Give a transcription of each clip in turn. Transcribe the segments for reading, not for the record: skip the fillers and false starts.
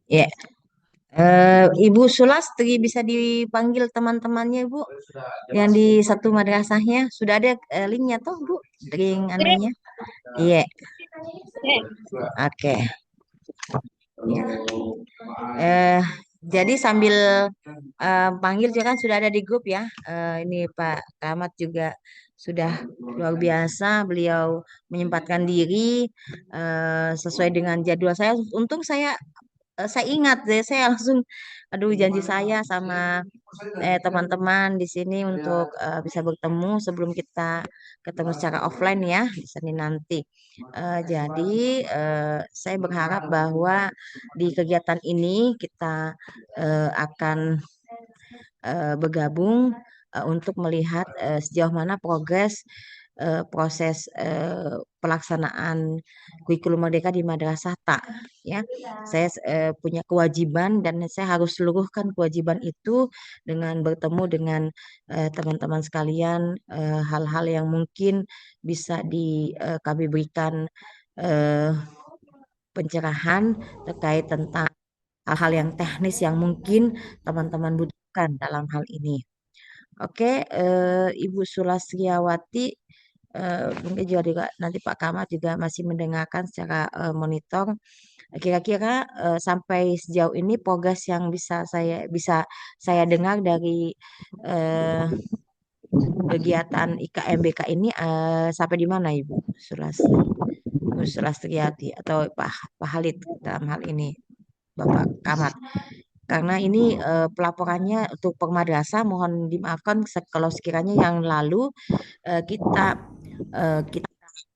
Ya, Ibu Sulastri bisa dipanggil teman-temannya, Bu. Yang di satu madrasahnya sudah ada linknya tuh, Bu. Link Oke, anunya. Iya, oke. oke. Ya. Eh, jadi sambil panggil juga kan sudah ada di grup ya. Ini Pak Kamat juga sudah luar biasa. Beliau menyempatkan diri sesuai dengan jadwal saya. Untung saya ingat deh, saya langsung, aduh janji saya sama teman-teman di sini untuk bisa bertemu sebelum kita ketemu secara offline ya di sini nanti. Jadi saya berharap bahwa di kegiatan ini kita akan bergabung untuk melihat sejauh mana proses pelaksanaan kurikulum merdeka di madrasah tak ya. Saya punya kewajiban dan saya harus seluruhkan kewajiban itu dengan bertemu dengan teman-teman sekalian, hal-hal yang mungkin bisa kami berikan eh, pencerahan terkait tentang hal-hal yang teknis yang mungkin teman-teman butuhkan dalam hal ini. Oke, Ibu Sulastриawati, mungkin juga nanti Pak Kamat juga masih mendengarkan secara monitor. Kira-kira sampai sejauh ini progres yang bisa saya dengar dari eh, kegiatan IKMBK ini sampai di mana Ibu Ibu Sulastriati atau Pak Halid dalam hal ini Bapak Kamat? Karena ini pelaporannya untuk pengmadrasah mohon dimaafkan kalau sekiranya yang lalu kita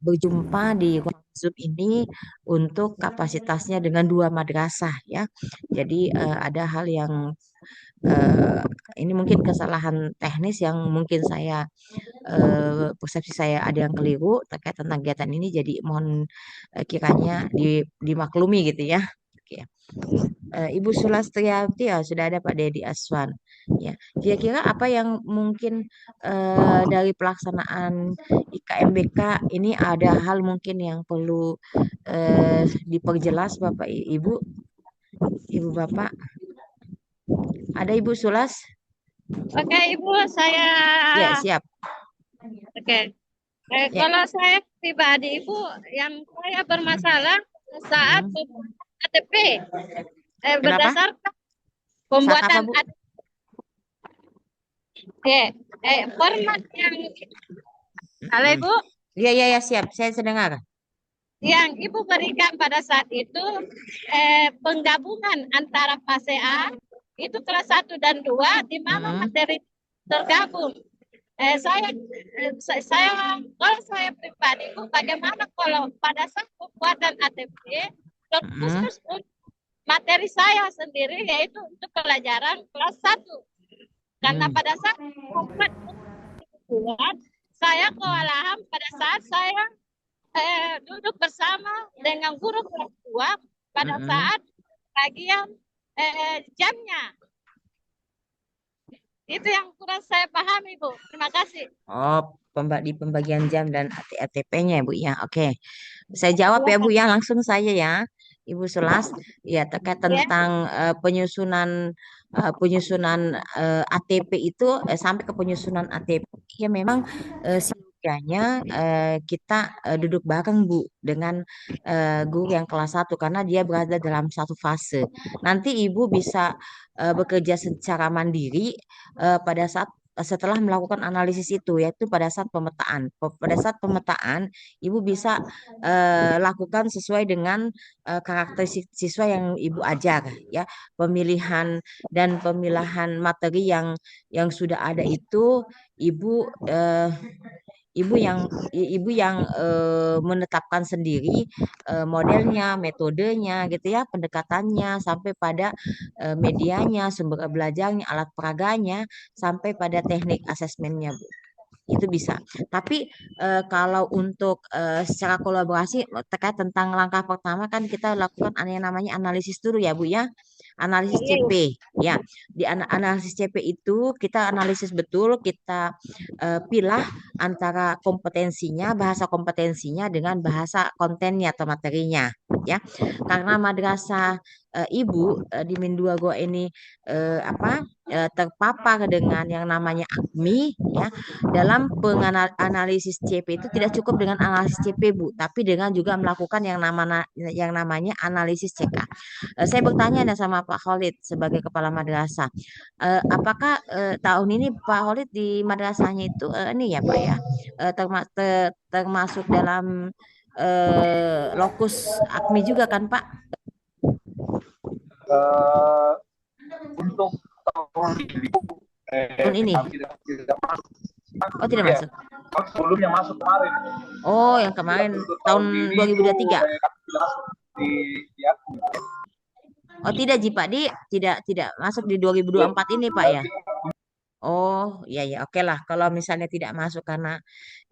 berjumpa di ruang Zoom ini untuk kapasitasnya dengan dua madrasah ya. Jadi ada hal yang eh, ini mungkin kesalahan teknis yang mungkin persepsi saya ada yang keliru terkait tentang kegiatan ini. Jadi mohon kiranya dimaklumi gitu ya. Oke. Ibu Sulastiati ya sudah ada Pak Dedi Aswan. Ya, kira-kira apa yang mungkin dari pelaksanaan IKMBK ini ada hal mungkin yang perlu diperjelas Bapak Ibu, Ibu Bapak. Ada Ibu Sulas? Oke, Ibu, saya Ya, siap. oke. Ya. Kalau saya pribadi, Ibu, yang saya bermasalah saat Hmm. pembuatan KTP, Kenapa? berdasarkan Saat apa, pembuatan Bu? KTP, format halo Hmm. Ibu, Iya, iya, ya, siap. Saya sedengar. yang Ibu berikan pada saat itu penggabungan antara fase A itu kelas 1 dan 2 di mana Hmm. materi tergabung. Saya kalau saya pribadi Bu, bagaimana kalau pada saat pembuatan ATP Hmm. terkhusus untuk materi saya sendiri yaitu untuk pelajaran kelas 1 karena Hmm. pada saat format buat saya kewalahan pada saat saya duduk bersama dengan guru kelas 2 pada Hmm. saat bagian jamnya. Itu yang kurang saya pahami, Bu. Terima kasih. Oh, di pembagian jam dan ATP-nya ya Bu ya. Oke. Saya jawab ya Bu Silakan. ya, langsung saya ya. Ibu Sulas, ya terkait Ya. tentang penyusunan ATP itu sampai ke penyusunan ATP ya memang setidaknya kita duduk bareng Bu dengan guru yang kelas 1 karena dia berada dalam satu fase. Nanti Ibu bisa bekerja secara mandiri pada saat setelah melakukan analisis itu yaitu pada saat pemetaan. Pada saat pemetaan Ibu bisa lakukan sesuai dengan karakteristik siswa yang Ibu ajar ya. Pemilihan dan pemilahan materi yang sudah ada itu Ibu eh, ibu yang menetapkan sendiri modelnya, metodenya gitu ya, pendekatannya sampai pada medianya, sumber belajarnya, alat peraganya sampai pada teknik asesmennya, Bu. Itu bisa. Tapi kalau untuk secara kolaborasi terkait tentang langkah pertama kan kita lakukan yang namanya analisis dulu ya Bu ya. analisis Iya, CP. Ibu. Ya, di analisis CP itu kita analisis betul, kita pilah antara kompetensinya, bahasa kompetensinya dengan bahasa kontennya atau materinya. Ya, karena madrasah ibu di Mindua Goa ini terpapar dengan yang namanya AKMI, ya, dalam penganalisis CP itu tidak cukup dengan analisis CP Bu, tapi dengan juga melakukan yang namanya analisis CK. Saya bertanya nih sama Pak Khalid sebagai kepala madrasah, apakah tahun ini Pak Khalid di madrasahnya itu ini ya Pak ya, termasuk dalam lokus AKMI juga kan Pak? Eh, untuk tahun ini Tahun ini? kami tidak masuk. Oh tidak Ya, masuk. sebelumnya masuk kemarin. Oh yang Ya, kemarin untuk tahun tahun ini itu 2023. kami tidak masuk di aku. Oh tidak Ji Pak, tidak masuk di 2024 ini Pak ya? Oh, iya ya, oke lah. Kalau misalnya tidak masuk karena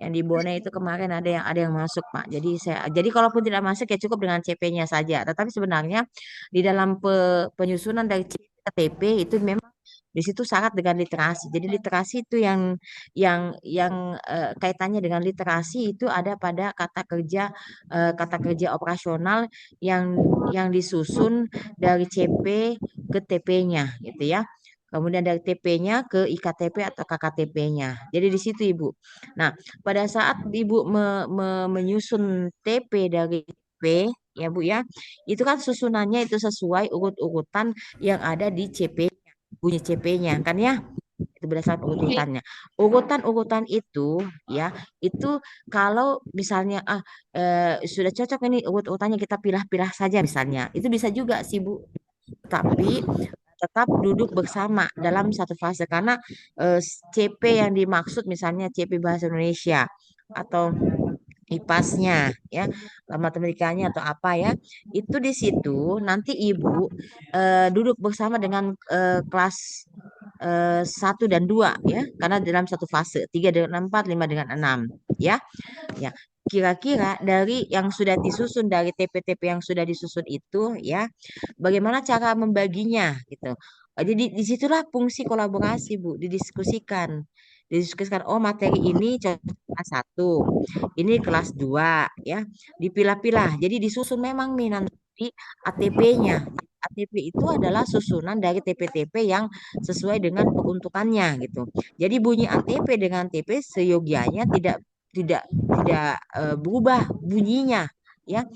yang di Bone itu kemarin ada yang masuk, Pak. Jadi kalaupun tidak masuk ya cukup dengan CP-nya saja. Tetapi sebenarnya di dalam penyusunan dari CP ke TP itu memang di situ syarat dengan literasi. Jadi literasi itu yang kaitannya dengan literasi itu ada pada kata kerja operasional yang yang disusun dari CP ke TP-nya gitu ya. Kemudian dari TP-nya ke IKTP atau KKTP-nya. Jadi di situ Ibu. Nah, pada saat Ibu menyusun TP dari TP, ya Bu ya, itu kan susunannya itu sesuai urut-urutan yang ada di CP-nya, bunyi CP-nya kan ya. Itu berdasarkan urutannya. Urutan-urutan itu ya, itu kalau misalnya sudah cocok ini urut-urutannya kita pilah-pilah saja misalnya. Itu bisa juga sih Bu. Tapi tetap duduk bersama dalam satu fase karena CP yang dimaksud misalnya CP Bahasa Indonesia atau IPAS-nya ya, matematikanya atau apa ya, itu di situ nanti ibu duduk bersama dengan kelas 1 dan 2 ya, karena dalam satu fase 3 dengan 4, 5 dengan 6 ya. Ya, kira-kira dari yang sudah disusun dari TP-TP yang sudah disusun itu ya, bagaimana cara membaginya gitu. Jadi disitulah fungsi kolaborasi Bu, didiskusikan. Oh materi ini cocok kelas 1, ini kelas 2 ya, dipilah-pilah. Jadi disusun memang nih nanti ATP-nya. ATP itu adalah susunan dari TP-TP yang sesuai dengan peruntukannya gitu. Jadi bunyi ATP dengan TP seyogianya tidak tidak berubah bunyinya ya,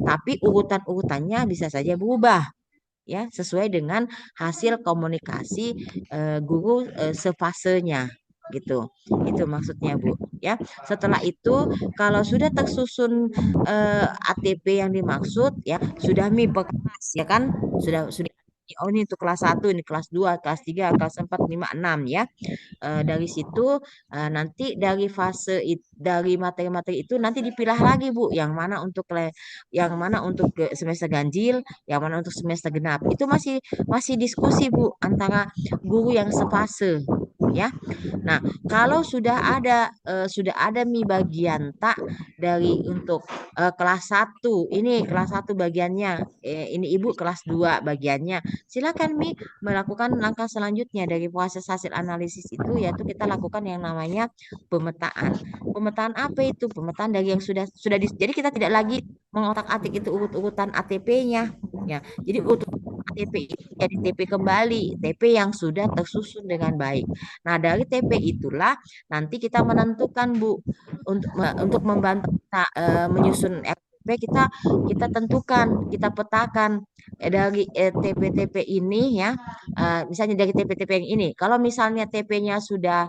tapi urutan-urutannya bisa saja berubah ya sesuai dengan hasil komunikasi guru sefasenya gitu. Itu maksudnya Bu ya. Setelah itu kalau sudah tersusun ATP yang dimaksud ya, sudah mi per kelas ya kan, sudah oh ini untuk kelas 1, ini kelas 2, kelas 3, kelas 4, 5, 6 ya. Dari situ nanti dari materi-materi itu nanti dipilah lagi Bu, yang mana untuk ke semester ganjil, yang mana untuk semester genap. Itu masih diskusi Bu antara guru yang sefase ya. Nah, kalau sudah ada bagian tak dari untuk kelas 1, ini kelas 1 bagiannya, ini Ibu kelas 2 bagiannya. Silakan melakukan langkah selanjutnya dari proses hasil analisis itu, yaitu kita lakukan yang namanya pemetaan. Pemetaan apa itu? Pemetaan dari yang jadi kita tidak lagi mengotak-atik itu urut-urutan ATP-nya. Ya, jadi urut TP itu jadi TP kembali, TP yang sudah tersusun dengan baik. Nah, dari TP itulah nanti kita menentukan Bu, untuk membantu kita menyusun RTP, kita tentukan, kita petakan dari TP-TP ini ya, misalnya dari TP-TP yang ini. Kalau misalnya TP-nya sudah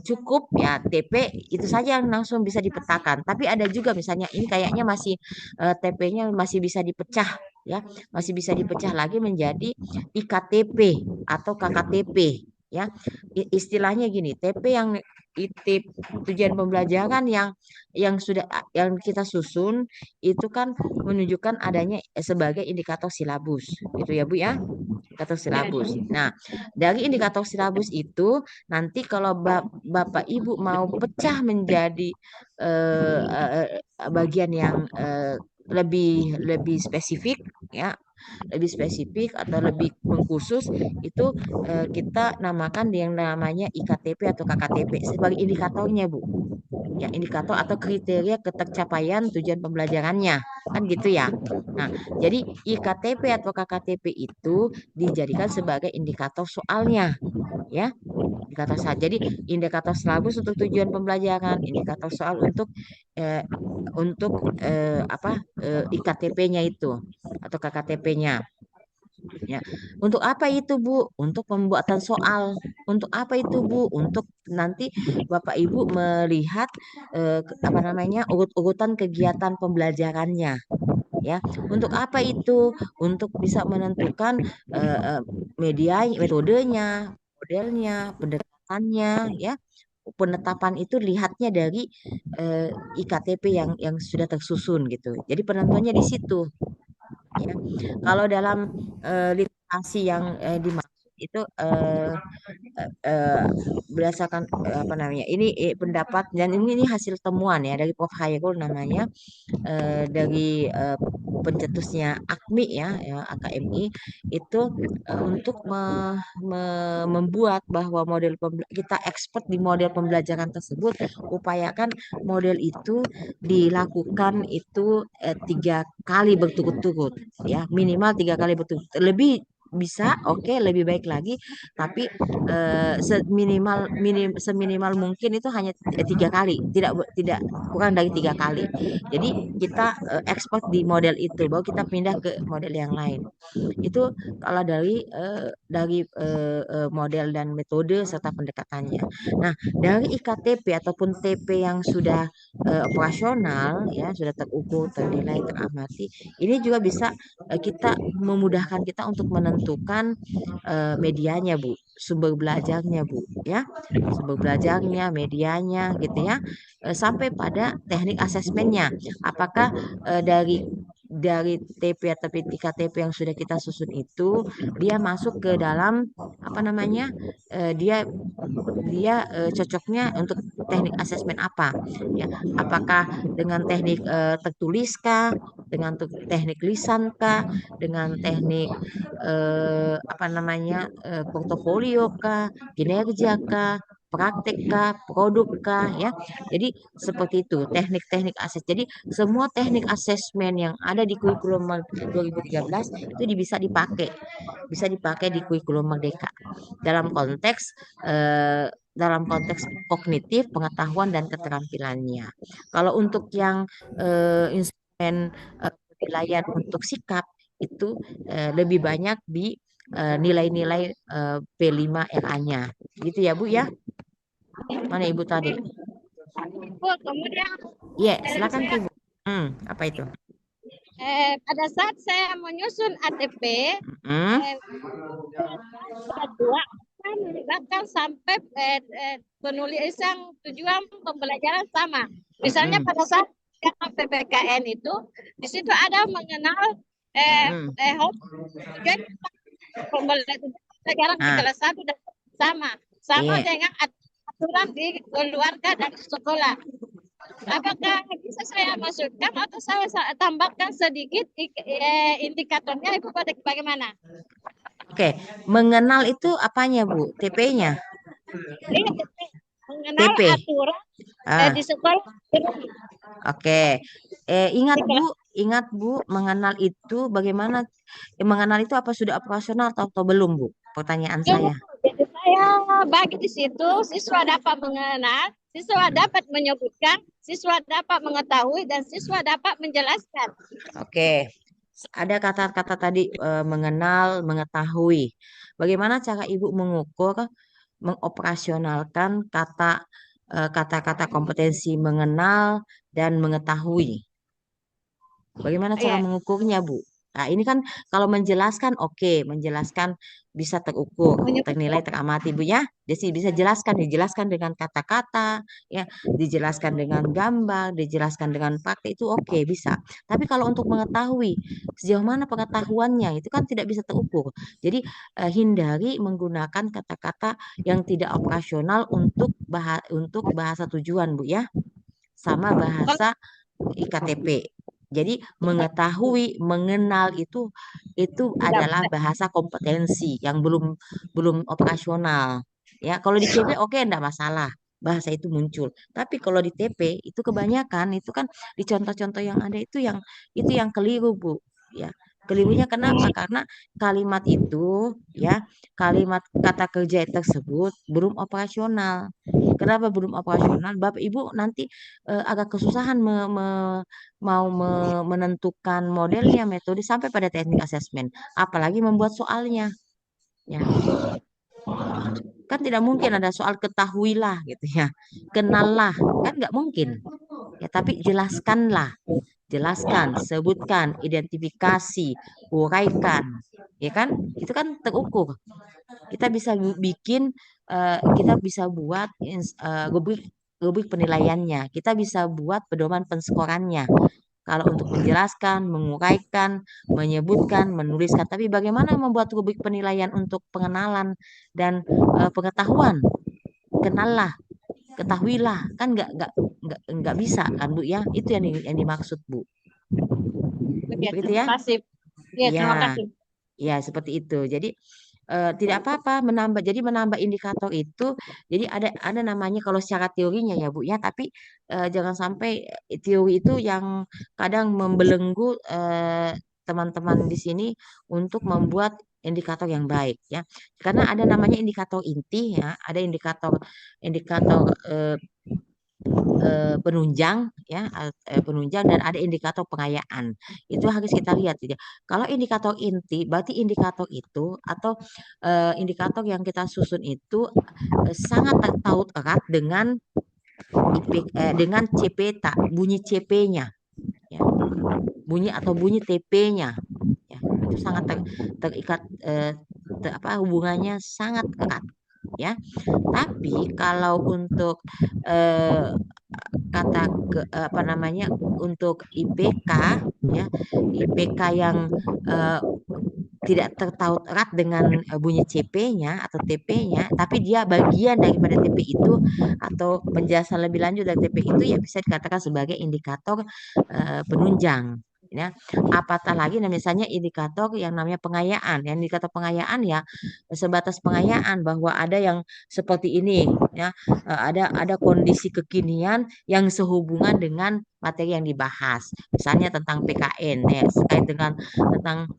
cukup ya, TP itu saja yang langsung bisa dipetakan. Tapi ada juga misalnya ini kayaknya masih TP-nya masih bisa dipecah ya, masih bisa dipecah lagi menjadi IKTP atau KKTP ya. Istilahnya gini, TP yang IT tujuan pembelajaran yang kita susun itu kan menunjukkan adanya sebagai indikator silabus gitu ya Bu ya, indikator silabus. Nah, dari indikator silabus itu nanti kalau Bapak Ibu mau pecah menjadi bagian yang lebih lebih spesifik ya, lebih spesifik atau lebih mengkhusus itu kita namakan yang namanya IKTP atau KKTP sebagai indikatornya, Bu. Ya, indikator atau kriteria ketercapaian tujuan pembelajarannya. Kan gitu ya. Nah, jadi IKTP atau KKTP itu dijadikan sebagai indikator soalnya, ya. Indikator soal. Jadi indikator silabus untuk tujuan pembelajaran, indikator soal untuk IKTP-nya itu atau KKTP-nya. Ya. Untuk apa itu, Bu? Untuk pembuatan soal. Untuk apa itu, Bu? Untuk nanti Bapak Ibu melihat urut-urutan kegiatan pembelajarannya. Ya, untuk apa itu? Untuk bisa menentukan media, metodenya, modelnya, pendekatannya, ya. Penetapan itu lihatnya dari IKTP yang sudah tersusun gitu. Jadi penentuannya di situ. Ya. Kalau dalam literasi yang dimaksud itu berdasarkan apa namanya ini pendapat dan ini hasil temuan ya dari Prof. Hairul namanya dari pencetusnya AKMI ya AKMI itu untuk membuat bahwa kita expert di model pembelajaran tersebut, upayakan model itu dilakukan itu 3 kali berturut-turut ya, minimal 3 kali berturut-turut, lebih bisa oke, lebih baik lagi, tapi seminimal mungkin itu hanya 3 kali, tidak kurang dari 3 kali. Jadi kita ekspor di model itu, baru kita pindah ke model yang lain. Itu kalau dari model dan metode serta pendekatannya. Nah, dari IKTP ataupun TP yang sudah operasional ya, sudah terukur, ternilai, teramati, ini juga bisa kita memudahkan kita untuk menentukan medianya, Bu, sumber belajarnya, Bu, ya, sumber belajarnya, medianya, gitu ya, sampai pada teknik asesmennya. Apakah dari TP atau KTP yang sudah kita susun itu dia masuk ke dalam apa namanya dia cocoknya untuk teknik asesmen apa ya, apakah dengan teknik tertuliskah, dengan teknik lisankah, dengan teknik portofolio kah, kinerja kah, praktek kah, produk kah, ya. Jadi seperti itu teknik-teknik ases. Jadi semua teknik asesmen yang ada di kurikulum 2013 itu bisa dipakai di kurikulum Merdeka dalam konteks kognitif, pengetahuan dan keterampilannya. Kalau untuk yang instrumen penilaian untuk sikap itu lebih banyak di nilai-nilai P5 RA-nya. Gitu ya, Bu ya? Mana Ibu tadi? Bu, kemudian Iya, silakan Ibu. Apa itu? pada saat saya menyusun ATP, kedua saya melibatkan sampai penulisan tujuan pembelajaran sama. Misalnya pada saat PPKN itu, di situ ada mengenal tujuan pembelajaran di kelas 1 dan sama dengan aturan di keluarga dan sekolah. Apakah bisa saya masukkan atau saya tambahkan sedikit indikatornya, Ibu, bagaimana? Oke, mengenal itu apanya, Bu? TP-nya? Mengenal TP. aturan di sekolah. Oke. Ingat Bu, mengenal itu bagaimana? Mengenal itu apa sudah operasional atau belum, Bu? Pertanyaan saya. Jadi saya bagi di situ, siswa dapat mengenal, siswa dapat menyebutkan, siswa dapat mengetahui, dan siswa dapat menjelaskan. Oke. Ada kata-kata tadi mengenal, mengetahui. Bagaimana cara Ibu mengukur, mengoperasionalkan kata-kata kompetensi mengenal dan mengetahui? Bagaimana cara mengukurnya, Bu? Nah, ini kan kalau menjelaskan menjelaskan bisa terukur, ternilai, teramati, Bu ya. Jadi bisa dijelaskan dengan kata-kata, ya, dijelaskan dengan gambar, dijelaskan dengan praktek itu bisa. Tapi kalau untuk mengetahui sejauh mana pengetahuannya itu kan tidak bisa terukur. Jadi hindari menggunakan kata-kata yang tidak operasional untuk bahasa tujuan, Bu ya. Sama bahasa IKTP. Jadi mengetahui, mengenal itu itu adalah bahasa kompetensi yang belum belum operasional. Ya, kalau di CP oke enggak masalah. Bahasa itu muncul. Tapi kalau di TP itu kebanyakan itu kan di contoh-contoh yang ada itu yang keliru, Bu. Ya. Kelirunya kenapa? Karena kalimat itu ya, kalimat kata kerja tersebut belum operasional. Kenapa belum operasional? Bapak Ibu nanti agak kesusahan menentukan modelnya, metode sampai pada teknik asesmen, apalagi membuat soalnya. Ya, kan tidak mungkin ada soal ketahuilah gitu ya, kenallah, kan nggak mungkin. Ya, tapi jelaskan, sebutkan, identifikasi, uraikan, ya kan? Itu kan terukur. Kita bisa bikin, kita bisa buat rubrik rubrik penilaiannya. Kita bisa buat pedoman penskorannya. Kalau untuk menjelaskan, menguraikan, menyebutkan, menuliskan. Tapi bagaimana membuat rubrik penilaian untuk pengenalan dan pengetahuan? Kenallah, ketahuilah, kan nggak bisa kan Bu ya? Itu yang dimaksud Bu. Oke, Begitu terima ya? kasih. Ya, terima Ya, kasih. ya seperti itu. Jadi tidak apa-apa menambah. Jadi menambah indikator itu, jadi ada namanya kalau secara teorinya ya Bu ya. Tapi jangan sampai teori itu yang kadang membelenggu teman-teman di sini untuk membuat indikator yang baik ya. Karena ada namanya indikator inti ya, ada indikator indikator penunjang ya, penunjang dan ada indikator pengayaan. Itu harus kita lihat ya. Kalau indikator inti berarti indikator itu atau indikator yang kita susun itu sangat tertaut erat dengan dengan CP bunyi CP-nya ya. Bunyi atau bunyi TP-nya ya. Itu sangat terikat hubungannya sangat erat ya. Tapi kalau untuk eh, kata apa namanya untuk IPK ya, IPK yang eh, tidak tertaut erat dengan bunyi CP-nya atau TP-nya, tapi dia bagian daripada TP itu atau penjelasan lebih lanjut dari TP itu ya bisa dikatakan sebagai indikator penunjang. Ya, apatah lagi misalnya indikator yang namanya pengayaan. Yang indikator pengayaan ya sebatas pengayaan bahwa ada yang seperti ini ya, ada kondisi kekinian yang sehubungan dengan materi yang dibahas. Misalnya tentang PKN ya, terkait dengan tentang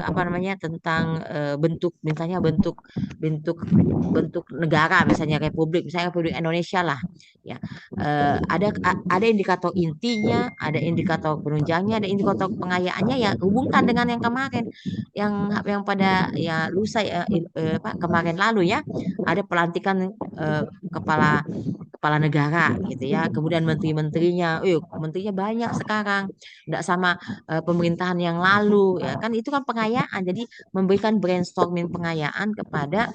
apa namanya tentang bentuk misalnya bentuk bentuk bentuk negara misalnya Republik Indonesia lah ya. Ada indikator intinya, ada indikator penunjangnya, ada indikator pengayaannya ya hubungkan dengan yang kemarin yang pada ya lusa ya kemarin lalu ya ada pelantikan kepala kepala negara gitu ya, kemudian menteri-menterinya, menterinya banyak sekarang, tidak sama pemerintahan yang lalu ya kan, itu kan pengayaan. Jadi memberikan brainstorming pengayaan kepada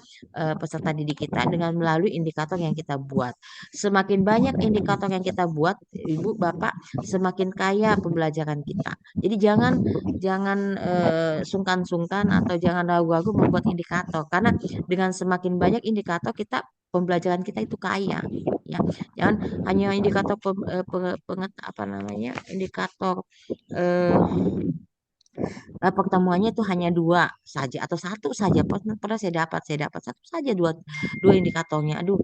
peserta didik kita dengan melalui indikator yang kita buat. Semakin banyak indikator yang kita buat, Ibu Bapak, semakin kaya pembelajaran kita. Jadi jangan jangan sungkan-sungkan atau jangan ragu-ragu membuat indikator, karena dengan semakin banyak indikator kita pembelajaran kita itu kaya ya. Jangan hanya indikator apa namanya indikator eh, pertemuannya itu hanya dua saja atau satu saja. Pernah saya dapat satu saja dua dua indikatornya. Aduh,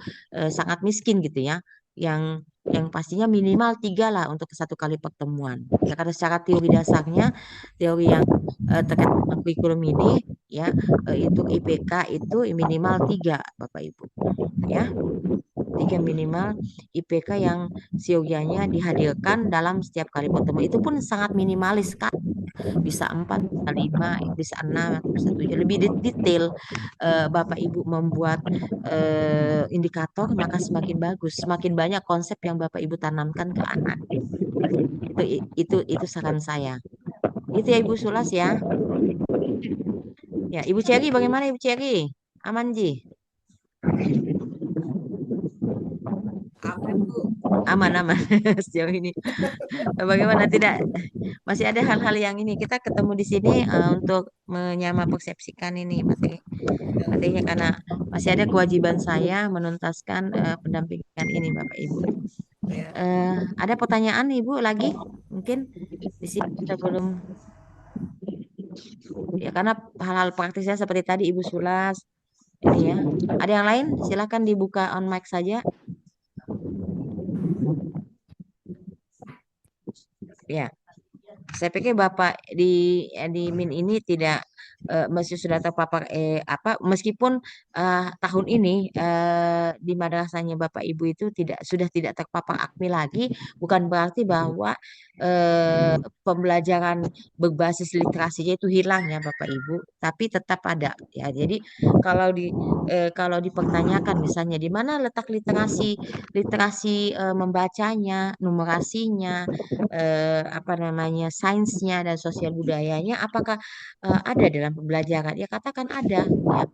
sangat miskin gitu ya. Yang pastinya minimal tiga lah untuk satu kali pertemuan. Ya, karena secara teori dasarnya, teori yang terkait dengan kurikulum ini ya, itu IPK itu minimal tiga, Bapak Ibu. Ya, tiga minimal IPK yang siogianya dihadirkan dalam setiap kali pertemuan. Itu pun sangat minimalis kan, bisa 4, bisa 5, bisa 6, bisa 7. Lebih detail Bapak Ibu membuat indikator, maka semakin bagus, semakin banyak konsep yang Bapak Ibu tanamkan ke anak. Itu saran saya. Itu ya Ibu Sulas ya. Ya, Ibu Ceri bagaimana Ibu Ceri? Aman Ji? Aman sejauh ini. Bagaimana tidak masih ada hal-hal yang ini kita ketemu di sini untuk menyama persepsikan ini materinya, karena masih ada kewajiban saya menuntaskan pendampingan ini Bapak Ibu. Ada pertanyaan Ibu lagi? Mungkin di sini kita belum Ya, karena hal-hal praktisnya seperti tadi Ibu Sulas ini ya. Ada yang lain? Silakan dibuka on mic saja. Ya. Saya pikir Bapak di Min ini tidak masih sudah terpapar meskipun tahun ini di madrasahnya Bapak Ibu itu sudah tidak terpapar AKMI lagi, bukan berarti bahwa pembelajaran berbasis literasinya itu hilang ya Bapak Ibu, tapi tetap ada ya. Jadi kalau kalau dipertanyakan misalnya di mana letak literasi literasi membacanya, numerasinya, apa namanya, sainsnya dan sosial budayanya, apakah ada dalam pembelajaran? Ya katakan ada, ya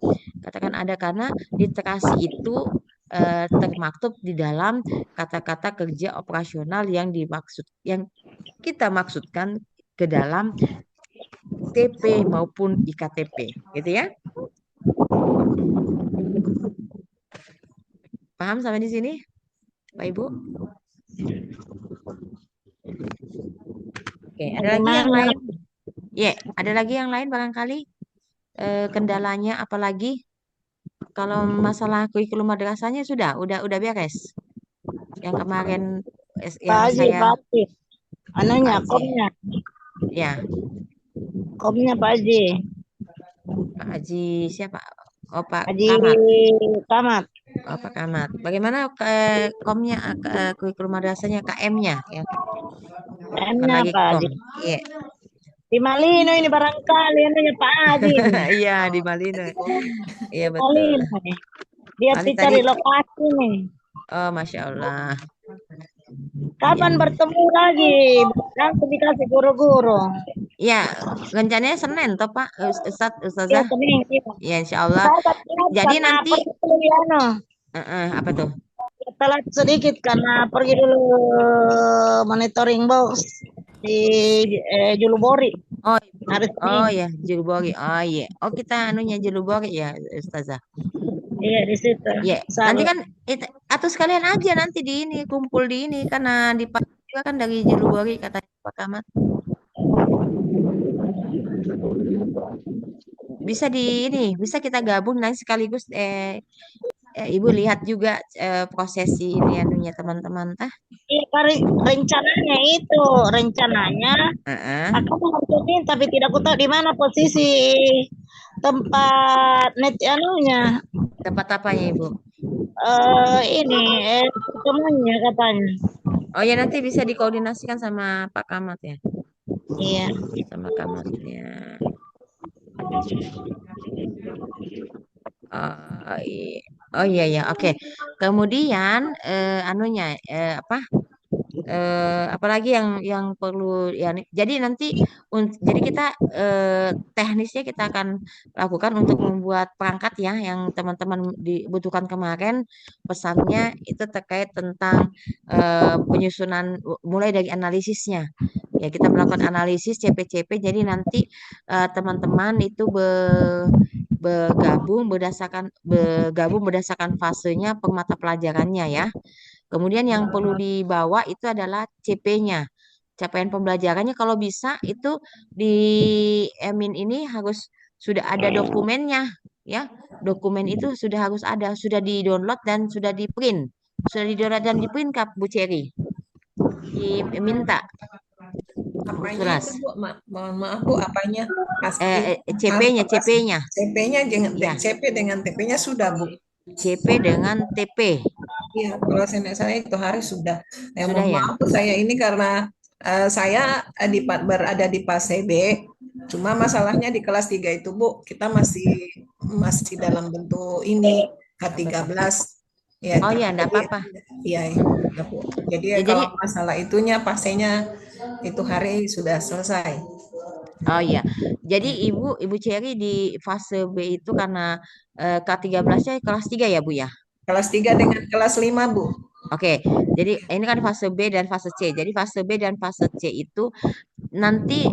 katakan ada karena literasi itu termaktub di dalam kata-kata kerja operasional yang kita maksudkan ke dalam TP maupun IKTP, gitu ya? Paham sampai di sini, Pak Ibu? Oke, ada lagi yang Bagaimana? lain? Ya, ada lagi yang lain barangkali kendalanya apalagi? Kalau masalah kurikulum madrasahnya udah beres. Yang kemarin Pak yang Haji, saya Pak Haji. Pak Anunya, Haji, komnya. ya Komnya Pak Haji. Pak Haji siapa? Oh Pak Haji Kamat, Kamat. oh Pak Kamat. Bagaimana komnya kurikulum madrasahnya KM-nya ya? Bukan M-nya lagi Pak kom. Haji. Iya, Di Malino ini barangkali anunya Pak Haji ini. iya di Malino. Iya Di betul. Malino nih. Dia Paling tadi, cari lokasi nih. oh Masya Allah. Iya. Kapan bertemu lagi? Nanti dikasih guru-guru. Ya, rencananya Senin toh Pak Ya, Ustazah. Senin. Ya. Ya Insya Allah. Saya telat Jadi karena nanti pergi dulu ya, no. apa tuh? Telat sedikit karena pergi dulu monitoring box di Julubori. Oh, Hari oh Senin. ya, Julubori. Oh iya. Oh kita anunya Julubori ya, Ustazah. Iya, di situ. Iya. Nanti Salah. kan atau sekalian aja nanti di ini kumpul di ini karena di juga kan dari Julubori katanya Pak Kamat. Bisa di ini, bisa kita gabung nanti sekaligus Ibu lihat juga prosesi ini anunya teman-teman tah. Iya, rencananya itu, rencananya Heeh. aku mau syuting tapi tidak ku tahu di mana posisi tempat net anunya. Tempat apanya Ibu? Ini ketemunya katanya. Oh ya nanti bisa dikoordinasikan sama Pak Kamat ya. Iya. Sama Kamatnya. Oh, oh iya ya, oke. Kemudian anunya apa? Apalagi yang perlu ya jadi nanti jadi kita teknisnya kita akan lakukan untuk membuat perangkat ya yang teman-teman dibutuhkan kemarin pesannya itu terkait tentang penyusunan mulai dari analisisnya ya kita melakukan analisis CP-CP jadi nanti teman-teman itu bergabung berdasarkan fasenya per mata pelajarannya ya. Kemudian yang perlu dibawa itu adalah CP-nya. Capaian pembelajarannya kalau bisa itu di Emin ini harus sudah ada dokumennya ya. Dokumen itu sudah harus ada, sudah di-download dan sudah di-print. Sudah di-download dan di-print Kak Bu Cherry. Diminta Bu Apanya Sulas. itu Bu? Mohon maaf Bu, apanya? CP-nya, CP-nya. CP-nya dengan Ya, CP dengan TP-nya sudah Bu. CP dengan TP. Iya, kalau saya itu hari sudah. Sudah Mohon ya? maaf Bu, saya ini karena saya berada di PAS CB. Cuma masalahnya di kelas 3 itu Bu, kita masih dalam bentuk ini K13. Ya, Oh ya, enggak jadi apa-apa. ya, ya Bu. Jadi Ya, jadi kalau masalah itunya pasenya itu hari sudah selesai. oh iya, jadi Ibu Cherry di fase B itu karena K13-nya kelas 3 ya Bu ya? Kelas 3 dengan kelas 5 Bu. Oke, jadi ini kan fase B dan fase C. Jadi fase B dan fase C itu nanti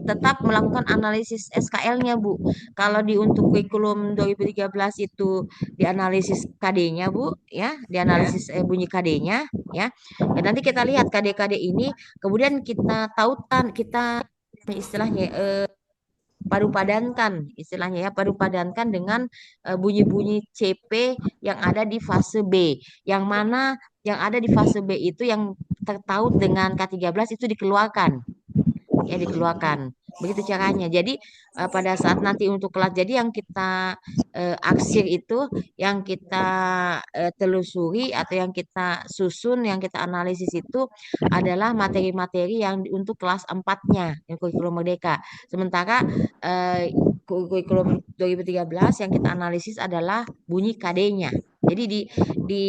tetap melakukan analisis SKL-nya Bu. Kalau untuk kurikulum 2013 itu dianalisis KD-nya Bu, ya, Ya. dianalisis bunyi KD-nya, ya. Dan nanti kita lihat KD-KD ini, kemudian kita tautan, kita istilahnya padu padankan istilahnya ya, padu padankan dengan bunyi-bunyi CP yang ada di fase B, yang mana yang ada di fase B itu yang tertaut dengan K13 itu dikeluarkan, ya dikeluarkan. Begitu caranya. Jadi pada saat nanti untuk kelas, jadi yang kita aksir itu, yang kita telusuri atau yang kita susun, yang kita analisis itu adalah materi-materi yang untuk kelas 4-nya, yang kurikulum merdeka. Sementara kurikulum 2013 yang kita analisis adalah bunyi KD-nya. Jadi di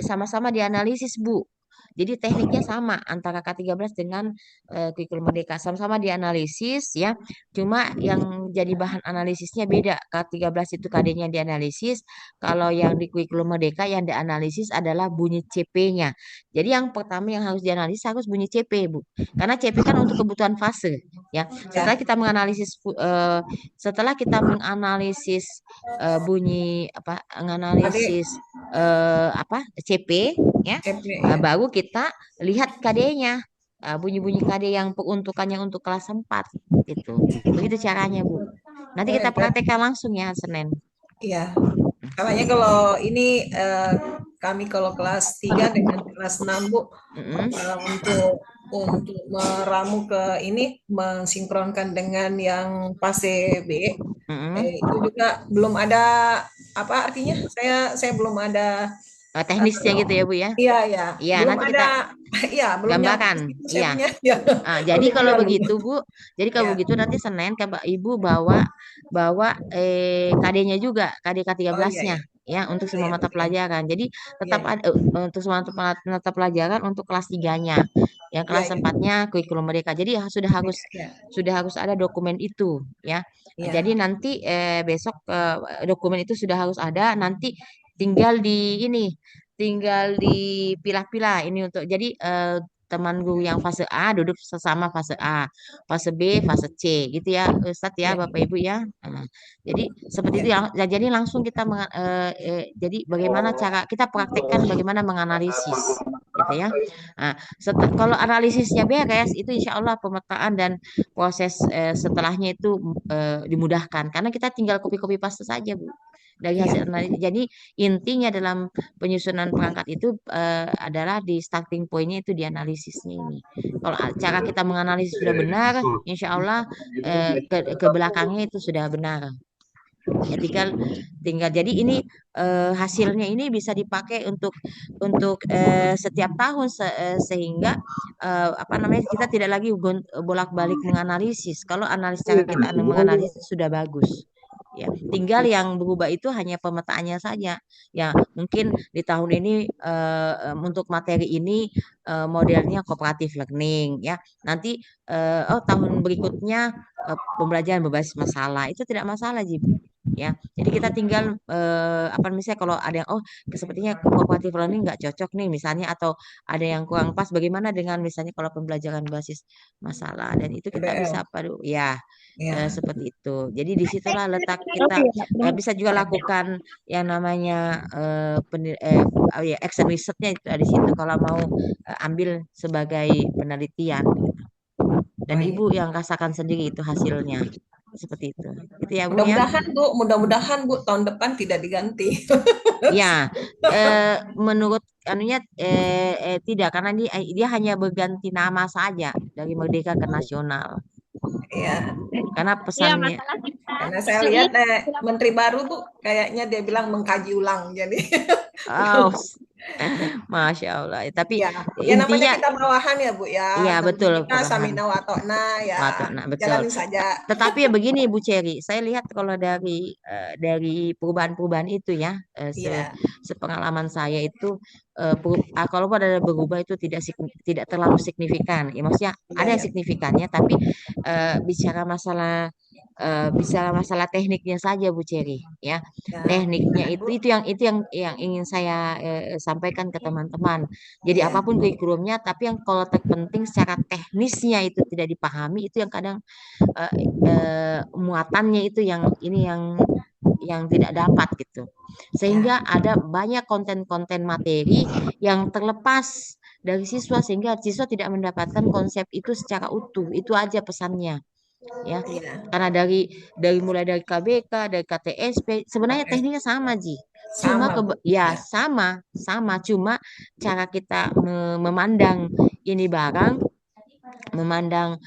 sama-sama dianalisis, Bu. Jadi tekniknya sama antara K13 dengan kurikulum merdeka, sama-sama dianalisis ya. Cuma yang jadi bahan analisisnya beda. K13 itu KD-nya dianalisis, kalau yang di kurikulum merdeka yang dianalisis adalah bunyi CP-nya. Jadi yang pertama yang harus dianalisis harus bunyi CP, Bu. Karena CP kan untuk kebutuhan fase ya. Ya, Setelah kita menganalisis bunyi apa, adik menganalisis CP ya, CP ya. baru kita lihat KD-nya, bunyi-bunyi KD yang peruntukannya untuk kelas 4 gitu. Begitu caranya, Bu. Nanti kita praktekkan langsung ya Senin. Iya. Makanya kalau ini kami kalau kelas 3 dengan kelas 6 Bu, untuk meramu ke ini mensinkronkan dengan yang fase B, itu juga belum ada apa artinya? Saya belum ada teknisnya gitu ya, Bu ya. iya ya, Iya, belum nanti ada kita iya belum nyampe gambarkan. ke situ Iya. saya punya. Jadi Belum kalau dalam. begitu, Bu, Ya. begitu nanti Senin Ibu bawa KD-nya juga, KD Oh iya K13-nya ya. ya untuk Iya semua ya, mata betul. pelajaran. Jadi tetap Iya. ada untuk semua mata pelajaran untuk kelas 3-nya. Yang Iya kelas ya. 4-nya kurikulum merdeka. Jadi Iya. sudah harus ada dokumen itu ya. Jadi Iya. nanti besok dokumen itu sudah harus ada, nanti tinggal tinggal dipilah-pilah ini untuk jadi teman guru yang fase A duduk sesama fase A, fase B, fase C gitu ya, Ustadz ya, Iya. Bapak Ibu ya. Jadi seperti itu Iya. ya. Jadi langsung kita jadi bagaimana cara kita praktekkan bagaimana menganalisis gitu ya. Nah, kalau analisisnya beres itu insya Allah pemetaan dan proses setelahnya itu dimudahkan karena kita tinggal copy paste saja, Bu, dari Iya. hasil analisis. Jadi intinya dalam penyusunan perangkat itu adalah di starting pointnya itu di analisisnya ini. Kalau cara kita menganalisis sudah benar, insya Allah ke belakangnya itu sudah benar. Ya tinggal jadi ini hasilnya ini bisa dipakai untuk setiap tahun sehingga apa namanya kita tidak lagi bolak-balik menganalisis. Kalau cara kita menganalisis sudah bagus. Ya, tinggal yang berubah itu hanya pemetaannya saja. Ya, mungkin di tahun ini untuk materi ini modelnya cooperative learning ya. Nanti tahun berikutnya pembelajaran berbasis masalah. Itu tidak masalah, Jibu. Ya, jadi kita tinggal apa misalnya kalau ada yang sepertinya cooperative learning nggak cocok nih misalnya, atau ada yang kurang pas, bagaimana dengan misalnya kalau pembelajaran basis masalah, dan itu kita bisa PBL. apa ya. Ya. Seperti itu. Jadi disitulah letak kita bisa juga lakukan yang namanya action research-nya itu di situ kalau mau ambil sebagai penelitian gitu. Dan Oh, iya. Ibu yang rasakan sendiri itu hasilnya. Seperti itu. Itu ya, Bu ya. Mudah-mudahan Bu tahun depan tidak diganti. Ya, menurut anunya tidak, karena dia hanya berganti nama saja dari Merdeka ke Nasional. Iya. Karena Ya, pesannya masalah kita Karena saya isu lihat ini menteri baru tuh kayaknya dia bilang mengkaji ulang. Jadi oh, Masya Allah. Tapi ya, ya namanya intinya kita bawahan ya Bu ya. iya Namanya betul, kita perlahan. samina watokna ya. Nah, betul. Jalanin saja. Tetapi ya begini Bu Cherry, saya lihat kalau dari perubahan-perubahan itu ya, Iya. sepengalaman saya itu kalau ada berubah itu tidak terlalu signifikan. Ya maksudnya Iya ada ya. signifikannya, tapi bicara masalah tekniknya saja Bu Cherry ya. Ya. Tekniknya Bu, itu yang ingin saya sampaikan ke teman-teman. Jadi iya. apapun kurikulumnya, tapi yang kalau terpenting secara teknisnya itu tidak dipahami, itu yang kadang muatannya itu yang tidak dapat gitu. Ya. Sehingga ada banyak konten-konten materi yang terlepas dari siswa, sehingga siswa tidak mendapatkan konsep itu secara utuh. Itu aja pesannya. ya. Iya, Karena mulai dari KBK, dari KTSP, sebenarnya pakai tekniknya sama, Ji. Cuma sama Bu. ya Ya, sama, cuma cara kita memandang ini barang, memandang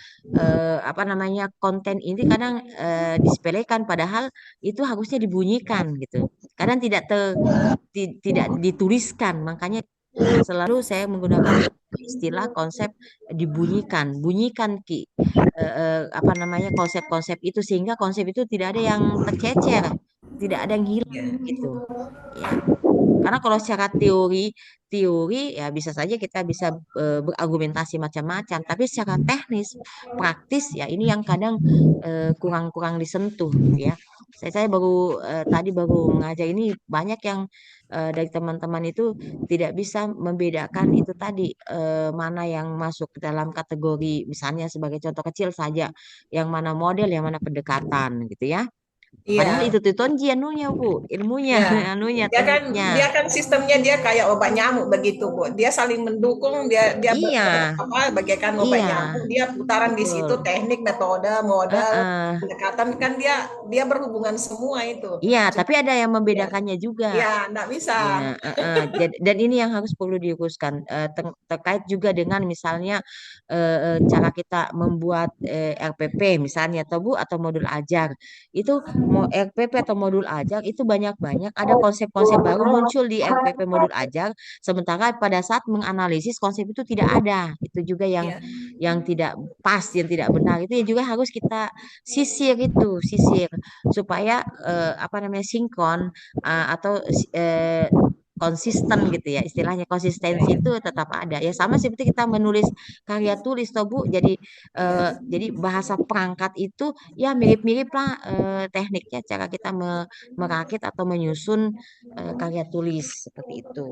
apa namanya konten ini kadang disepelekan, padahal itu harusnya dibunyikan gitu. Kadang tidak dituliskan, makanya selalu saya menggunakan istilah konsep dibunyikan, bunyikan Ki, apa namanya konsep-konsep itu, sehingga konsep itu tidak ada yang tercecer, tidak ada yang hilang ya, gitu. Ya, karena kalau secara teori ya bisa saja kita bisa berargumentasi macam-macam, tapi secara teknis, praktis ya ini yang kadang kurang-kurang disentuh ya. Saya baru tadi baru mengajar ini banyak yang dari teman-teman itu tidak bisa membedakan itu tadi mana yang masuk ke dalam kategori, misalnya sebagai contoh kecil saja, yang mana model, yang mana pendekatan gitu ya. Padahal iya. itu tutonji anunya Bu, ilmunya, Ya, anunya, dia kan dia tekniknya. kan sistemnya dia kayak obat nyamuk begitu, Bu. Dia saling mendukung, dia dia Iya, apa bagaikan obat iya, nyamuk, dia putaran di situ betul. teknik, metode, modal, Heeh. pendekatan kan dia berhubungan semua itu. Iya, Cuma tapi ada yang ya, membedakannya juga. ya enggak bisa. Ya, dan ini yang harus perlu diluruskan terkait juga dengan misalnya cara kita membuat RPP misalnya atau Bu atau modul ajar. Itu mau RPP atau modul ajar itu banyak-banyak ada konsep-konsep baru muncul di RPP modul ajar, sementara pada saat menganalisis konsep itu tidak ada. Itu juga Ya, yang tidak pas, yang tidak benar. Itu yang juga harus kita sisir supaya apa namanya sinkron atau konsisten gitu ya, istilahnya ya, konsistensi ya, itu tetap ada ya, sama seperti kita menulis karya tulis toh Bu, ya, jadi bahasa perangkat itu ya mirip-mirip lah tekniknya, cara kita merakit atau menyusun karya tulis seperti itu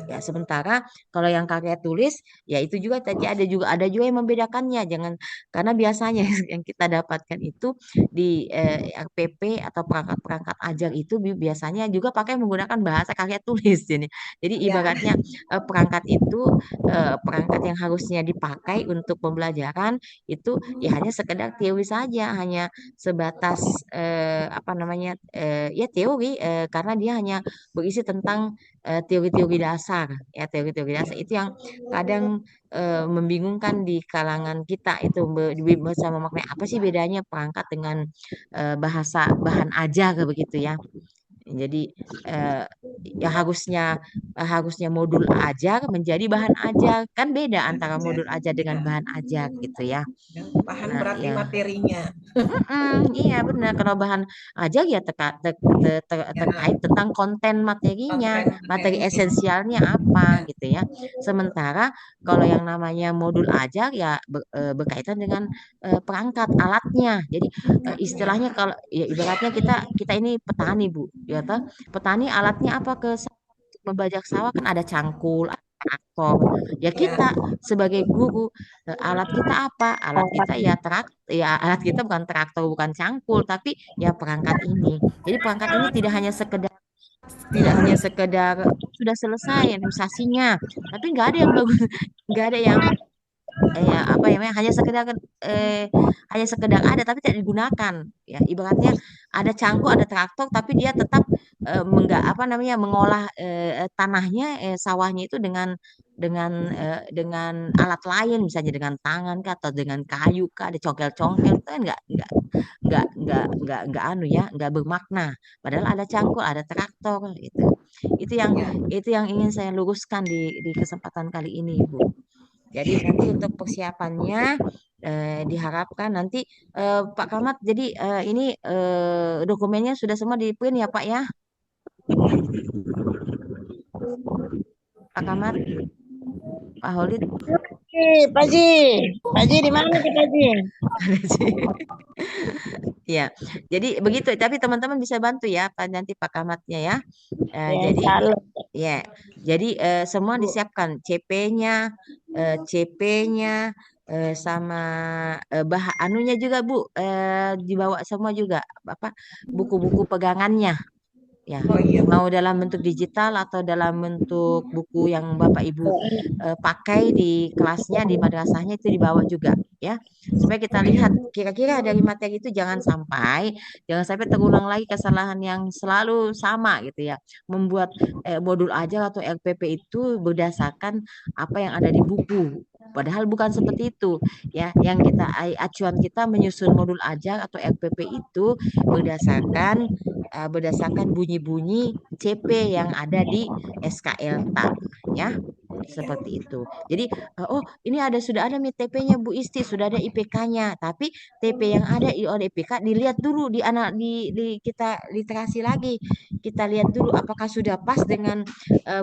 ya. Sementara kalau yang karya tulis ya itu juga tadi ada juga yang membedakannya, jangan, karena biasanya yang kita dapatkan itu di RPP atau perangkat-perangkat ajar itu biasanya juga pakai menggunakan bahasa karya tulis ini. Jadi ya, ibaratnya perangkat itu perangkat yang harusnya dipakai untuk pembelajaran itu ya hanya sekedar teori saja, hanya sebatas apa namanya ya teori, karena dia hanya berisi tentang teori-teori dasar ya, teori-teori dasar itu yang kadang membingungkan di kalangan kita itu, bisa memaknai apa sih bedanya perangkat dengan bahasa bahan ajar begitu ya. Jadi eh, ya harusnya modul ajar menjadi bahan ajar, kan beda antara ya, modul ajar dengan ya. bahan ajar gitu ya. Ya. Bahan Nah berarti ya. materinya. Iya benar, kalau bahan aja ya Ya, terkait tentang konten materinya, konten materi materinya. esensialnya apa Ya, gitu ya. Sementara kalau yang namanya modul ajar ya berkaitan dengan perangkat alatnya. Jadi ya, istilahnya kalau ya ibaratnya kita kita ini petani Bu, ya toh. Petani alatnya apa membajak sawah kan ada cangkul, ada traktor. Ya kita ya, sebagai guru alat kita apa? Alat kita ya alat kita bukan traktor, bukan cangkul, tapi ya perangkat ini. Jadi perangkat ini tidak hanya sekedar sudah selesai investasinya, tapi nggak ada yang bagus, nggak ada yang ya apa ya, eh, hanya sekedar ada tapi tidak digunakan ya, ibaratnya ada cangkul ada traktor tapi dia tetap menggak apa namanya mengolah tanahnya, sawahnya itu dengan alat lain, misalnya dengan tangan kah atau dengan kayu kah, ada congkel-congkel itu kan nggak anu ya, nggak bermakna, padahal ada cangkul ada traktor gitu. itu yang ya. itu yang ingin saya luruskan di kesempatan kali ini Bu. Jadi nanti untuk persiapannya diharapkan nanti Pak Kamat, jadi ini dokumennya sudah semua di print ya Pak ya, Pak Kamat, Pak Holid. Pak Ji, Pak Ji di mana kita Ji? Ya, jadi begitu. Tapi teman-teman bisa bantu ya, Pak, nanti Pak Kamatnya ya. Ya, Jadi salut. ya, jadi semua disiapkan CP-nya, CP-nya, sama anunya juga Bu, dibawa semua juga, apa buku-buku pegangannya ya. Oh iya. Mau dalam bentuk digital atau dalam bentuk buku yang Bapak Ibu pakai di kelasnya, di madrasahnya itu dibawa juga ya. Supaya kita lihat kira-kira dari materi itu jangan sampai terulang lagi kesalahan yang selalu sama gitu ya. Membuat modul ajar atau LPP itu berdasarkan apa yang ada di buku. Padahal bukan seperti itu ya. Yang acuan kita menyusun modul ajar atau LPP itu berdasarkan bunyi-bunyi CP yang ada di SKL TAK ya. Seperti itu. Jadi oh ini sudah ada nih TP-nya Bu Isti, sudah ada IPK-nya. Tapi TP yang ada oleh IPK dilihat dulu kita literasi lagi. Kita lihat dulu apakah sudah pas dengan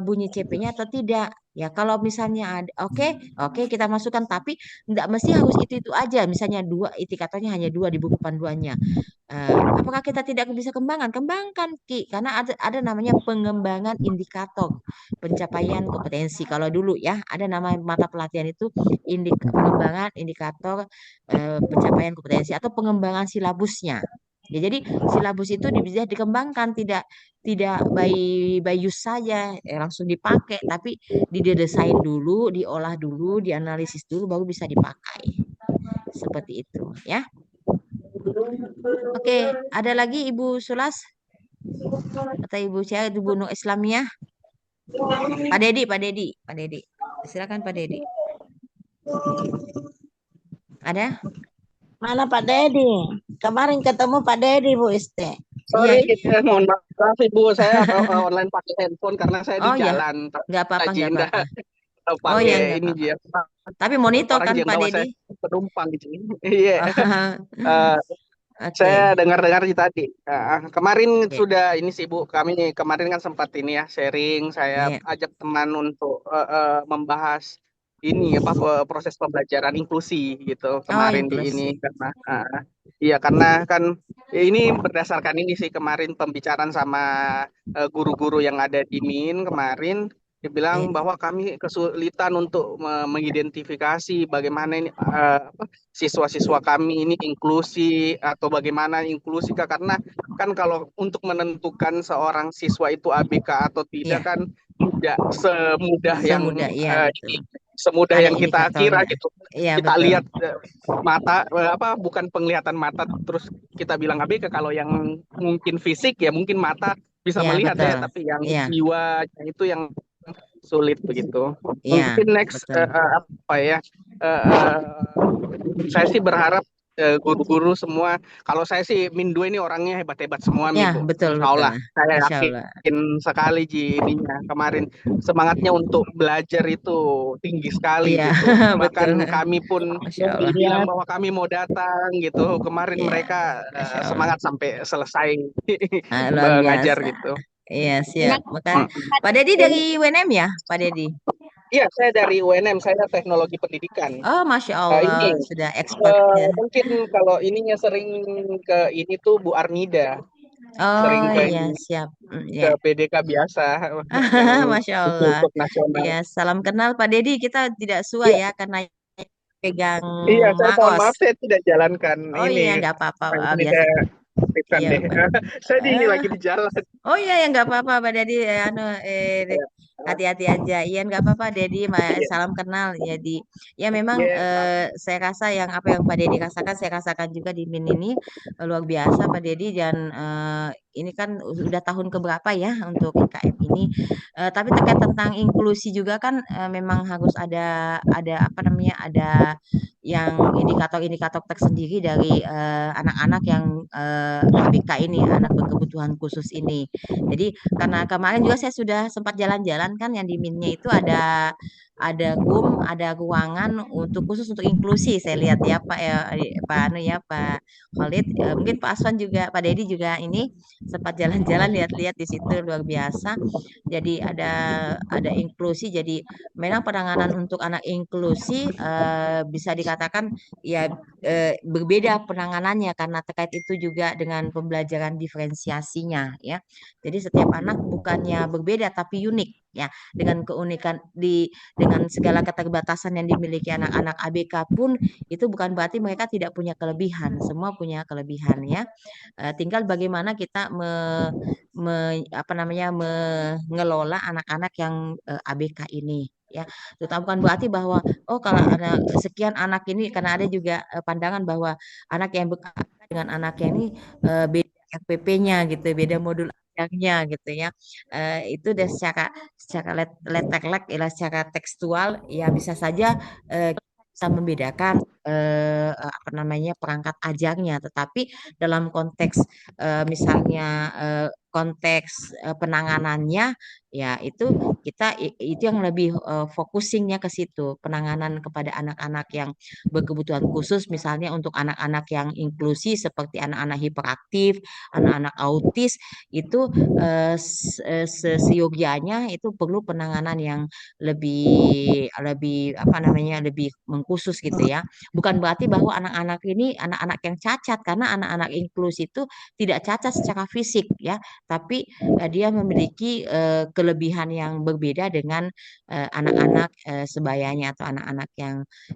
bunyi CP-nya atau tidak. Ya kalau misalnya ada, oke kita masukkan. Tapi tidak mesti harus itu aja. Misalnya dua indikatornya hanya dua di buku panduannya. Apakah kita tidak bisa kembangkan Ki? Karena ada namanya pengembangan indikator pencapaian kompetensi. Kalau dulu ya ada nama mata pelatihan itu pengembangan indikator pencapaian kompetensi atau pengembangan silabusnya. Ya, jadi silabus itu bisa dikembangkan, tidak by use saja langsung dipakai, tapi didesain dulu, diolah dulu, dianalisis dulu baru bisa dipakai. Seperti itu ya. Oke, ada lagi Ibu Sulas atau Ibu Nur Islamiyah? Pak Dedi. Silakan Pak Dedi. Ada? Mana Pak Dedi? Kemarin ketemu Pak Dedi Bu Iste. Iya. Sorry, mohon maaf Ibu, saya online pakai handphone karena saya di ya. jalan. Nggak apa-apa. Pakai ya, ini dia. Tapi monitor Orang kan yang Pak bawa Dedi? saya penumpang di sini. Iya. Oke. Saya dengar tadi. Kemarin Oke. sudah ini sih Bu, kami kemarin kan sempat ini ya sharing. Saya Iya. ajak teman untuk membahas ini proses pembelajaran inklusi gitu kemarin di ini Inklusi. karena iya karena kan ini berdasarkan ini sih kemarin pembicaraan sama guru-guru yang ada di MIN kemarin dibilang bahwa kami kesulitan untuk mengidentifikasi bagaimana ini siswa-siswa kami ini inklusi atau bagaimana inklusi Kak. Karena kan kalau untuk menentukan seorang siswa itu ABK atau tidak kan tidak semudah yang semudah yang kita kira gitu. Iya, kita betul. Lihat mata bukan penglihatan mata terus kita bilang ABK. Kalau yang mungkin fisik ya mungkin mata bisa melihat betul. ya, tapi yang jiwa itu yang sulit begitu. Mungkin next saya sih berharap guru-guru semua, kalau saya sih Min 2 ini orangnya hebat-hebat semua ya, Bu. betul. Saya yakin sekali ininya kemarin semangatnya untuk belajar itu tinggi sekali gitu. Bahkan kami pun bilang bahwa kami mau datang gitu. Kemarin mereka semangat sampai selesai mengajar gitu. Iya, siap. Pak Dedi dari UNM ya, Pak Dedi? Iya, saya dari UNM, saya teknologi pendidikan. Oh, Masya Allah, sudah expert. Mungkin kalau ininya sering ke ini tuh Bu Armida. Oh sering ke iya, siap. Ke PDK biasa. Masya Allah. Ya, salam kenal Pak Dedi. Kita tidak suai ya karena pegang Iya, saya mohon maaf makos. saya tidak jalankan Oh ini. iya, nggak apa-apa. Biasa. Iya, saya ini lagi di jalan. Oh iya, ya nggak apa-apa Pak Dedi. Hati-hati aja. Iya, nggak apa-apa Dedi. Salam kenal. Jadi ya memang saya rasa apa yang Pak Dedi rasakan, saya rasakan juga di MIN ini luar biasa Pak Dedi. Dan ini kan udah tahun keberapa ya untuk IKM ini. Tapi terkait tentang inklusi juga kan memang harus ada apa namanya, ada yang indikator-indikator tersendiri dari anak-anak yang ABK ini, anak berkebutuhan khusus ini. Jadi karena kemarin juga saya sudah sempat jalan-jalan kan, yang di MIN-nya itu ada room, ada ruangan khusus untuk inklusi. Saya lihat ya Pak Pak Khalid, mungkin Pak Aswan juga, Pak Dedi juga ini sempat jalan-jalan lihat-lihat di situ, luar biasa. Jadi ada inklusi. Jadi memang penanganan untuk anak inklusi bisa dikatakan ya berbeda penanganannya karena terkait itu juga dengan pembelajaran diferensiasinya ya. Jadi setiap anak bukannya berbeda tapi unik Ya, dengan keunikan dengan segala keterbatasan yang dimiliki anak-anak ABK pun itu bukan berarti mereka tidak punya kelebihan. Semua punya kelebihan ya. Tinggal bagaimana kita apa namanya mengelola anak-anak yang ABK ini ya. Terutama bukan berarti bahwa oh kalau ada sekian anak ini, karena ada juga pandangan bahwa anak yang ABK dengan anak yang ini beda RPP-nya gitu, beda modul ajarnya gitu ya. Itu udah secara letek-lek ya, secara tekstual ya bisa saja kita bisa membedakan apa namanya perangkat ajarnya, tetapi dalam konteks misalnya konteks penanganannya ya itu yang lebih focusingnya ke situ, penanganan kepada anak-anak yang berkebutuhan khusus, misalnya untuk anak-anak yang inklusi seperti anak-anak hiperaktif, anak-anak autis itu seyogianya itu perlu penanganan yang lebih lebih apa namanya lebih mengkhusus gitu ya. Bukan berarti bahwa anak-anak ini anak-anak yang cacat, karena anak-anak inklusi itu tidak cacat secara fisik ya, tapi dia memiliki kelebihan yang berbeda dengan anak-anak sebayanya atau anak-anak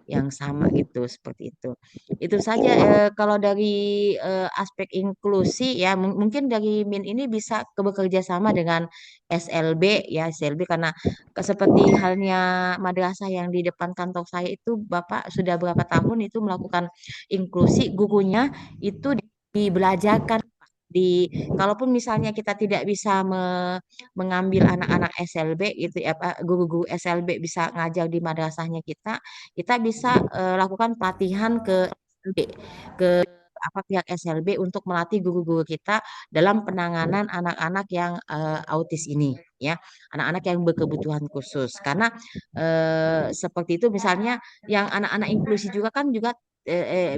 yang sama gitu, seperti itu. Itu saja kalau dari aspek inklusi ya, mungkin dari MIN ini bisa bekerja sama dengan SLB ya, SLB karena seperti halnya madrasah yang di depan kantor saya itu Bapak sudah berapa tahun itu melakukan inklusi, gurunya itu dibelajarkan kalaupun misalnya kita tidak bisa mengambil anak-anak SLB gitu ya, guru-guru SLB bisa ngajar di madrasahnya kita bisa lakukan pelatihan ke SLB, ke pihak SLB untuk melatih guru-guru kita dalam penanganan anak-anak yang autis ini ya, anak-anak yang berkebutuhan khusus, karena seperti itu misalnya yang anak-anak inklusi juga kan juga